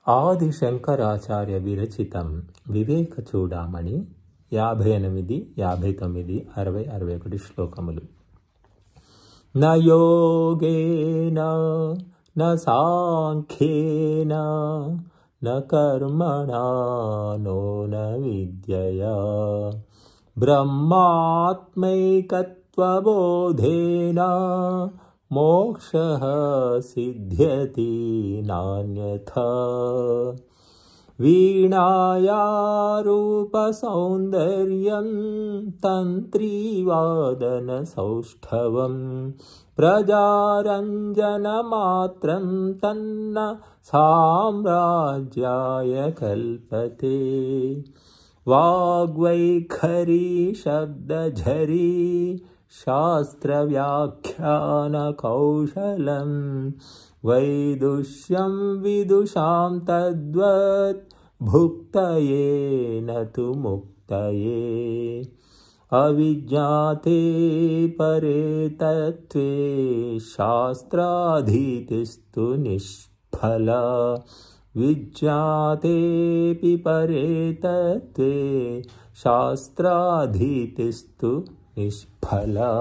ఆదిశంకరాచార్య విరచితం వివేకచూడామణి 58, 59, 60, 61 శ్లోకములు. న యోగేన న సాంఖ్యేన న కర్మణా నో న విద్యయా బ్రహ్మాత్మైకత్వబోధేన మోక్షః సిద్ధ్యతి నాన్యథా. వీణాయా రూపసౌందర్యం తంత్రీవాదన సౌష్ఠవం ప్రజారంజనమాత్రం తన్న సామ్రాజ్యాయ కల్పతే. వాగ్వైఖరీ శబ్దఝరీ శాస్త్రవ్యాఖ్యాన కౌశలం వైదుష్యం విదుషాం తద్వత్ భుక్తయే నతు ముక్తయే. అవిజ్ఞాతే పరే తత్వే శాస్త్రాధీతిస్తు నిష్ఫలా. విజ్ఞాతేపి పరే తత్వే శాస్త్రాధీతిస్తు నిష్ఫలా.